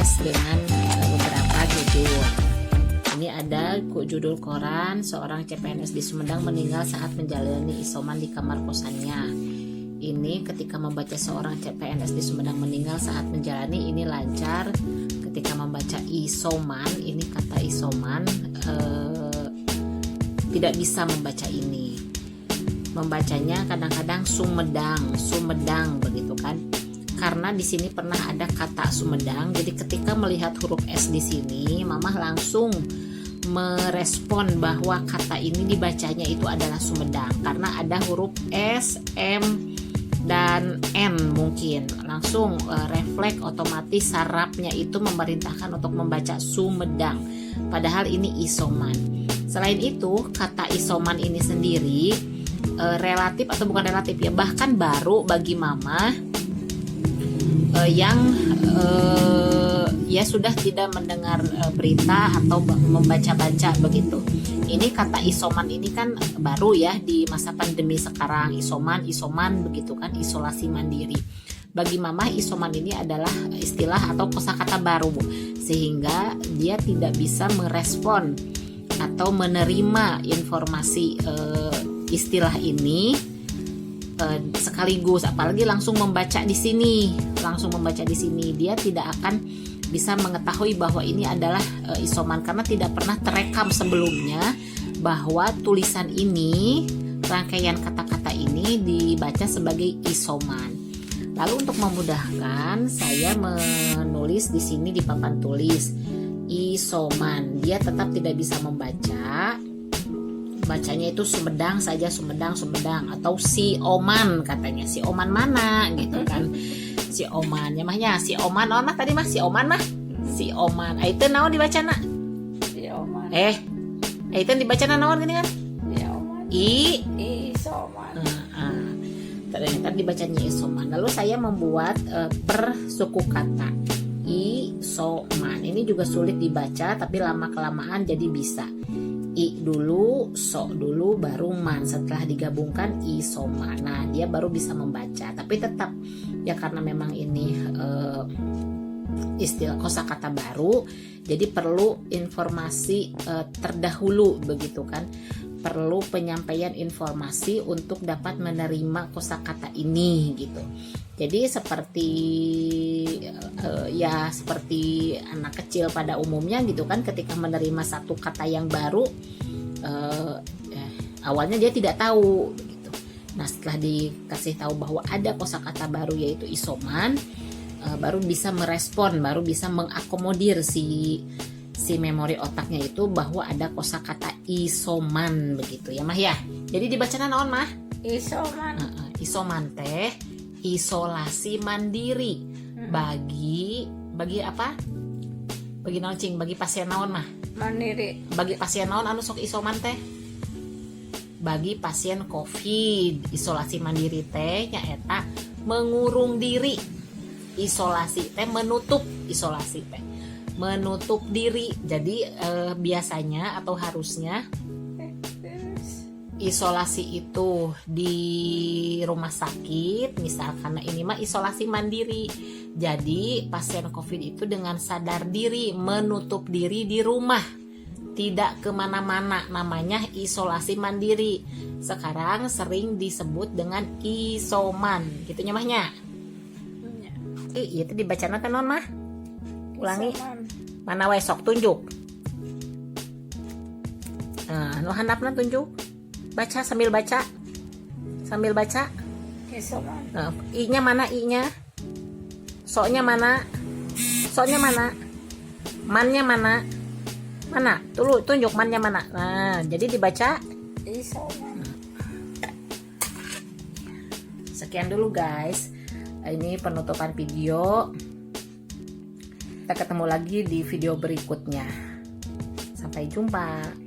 CPNS dengan beberapa judul. Ini ada judul koran, seorang CPNS di Sumedang meninggal saat menjalani isoman di kamar kosannya. Ini ketika membaca seorang CPNS di Sumedang meninggal saat menjalani, ini lancar. Ketika membaca isoman, ini kata isoman tidak bisa membaca ini. Membacanya kadang-kadang Sumedang begitu kan. Karena di sini pernah ada kata Sumedang, jadi ketika melihat huruf S di sini, Mamah langsung merespon bahwa kata ini dibacanya itu adalah Sumedang karena ada huruf S, M, dan N mungkin. Langsung refleks otomatis sarafnya itu memerintahkan untuk membaca Sumedang. Padahal ini isoman. Selain itu, kata isoman ini sendiri relatif atau bukan relatif ya, bahkan baru bagi Mamah yang ya sudah tidak mendengar berita atau membaca-baca begitu. Ini kata isoman ini kan baru ya di masa pandemi sekarang. Isoman begitu kan, isolasi mandiri. Bagi Mamah isoman ini adalah istilah atau kosakata baru, sehingga dia tidak bisa merespon atau menerima informasi istilah ini sekaligus, apalagi langsung membaca di sini, dia tidak akan bisa mengetahui bahwa ini adalah isoman karena tidak pernah terekam sebelumnya bahwa tulisan ini, rangkaian kata-kata ini dibaca sebagai isoman. Lalu untuk memudahkan, saya menulis di sini di papan tulis isoman. Dia tetap tidak bisa membaca. Bacanya itu Sumedang saja, Sumedang, atau si Oman katanya. Si Oman mana gitu kan. Si Oman, ya mahnya si Oman, mah tadi mah si Oman mah. Si Oman. Itu naon dibaca nak? Si Oman. Itu dibaca naon gini kan? Si Oman. Isoman. Ternyata dibacanya isoman. Lalu saya membuat per suku kata. Isoman. Ini juga sulit dibaca tapi lama kelamaan jadi bisa. I dulu, so dulu, baru man. Setelah digabungkan isoman. Nah, dia baru bisa membaca. Tapi tetap ya karena memang ini istilah kosakata baru, jadi perlu informasi terdahulu begitu kan. Perlu penyampaian informasi untuk dapat menerima kosakata ini gitu. Jadi seperti seperti anak kecil pada umumnya gitu kan, ketika menerima satu kata yang baru awalnya dia tidak tahu gitu. Nah, setelah dikasih tahu bahwa ada kosakata baru yaitu isoman, baru bisa merespon, baru bisa mengakomodir si memori otaknya itu bahwa ada kosakata isoman begitu ya mah ya. Jadi dibaca naon mah? Isoman. Isoman teh isolasi mandiri. Bagi apa? Bagi naon cing? Bagi pasien naon mah? Mandiri. Bagi pasien naon anu sok isoman teh? Bagi pasien COVID, isolasi mandiri teh nyaeta mengurung diri. Isolasi teh menutup, isolasi teh menutup diri. Jadi biasanya atau harusnya isolasi itu di rumah sakit, misalkan ini mah isolasi mandiri. Jadi pasien COVID itu dengan sadar diri menutup diri di rumah, tidak kemana-mana, namanya isolasi mandiri. Sekarang sering disebut dengan isoman, gitu nyamahnya. Itu dibacana kan non mah? Ulangi. Isoman. Mana wae sok tunjuk. Nu handapna tunjuk. Baca sambil baca. Isoman. I-nya mana I-nya? So-nya mana? So-nya mana? Man-nya mana? Mana? Tunjuk man-nya mana? Nah, jadi dibaca Isoman. Sekian dulu guys. Ini penutupan video. Kita ketemu lagi di video berikutnya. Sampai jumpa.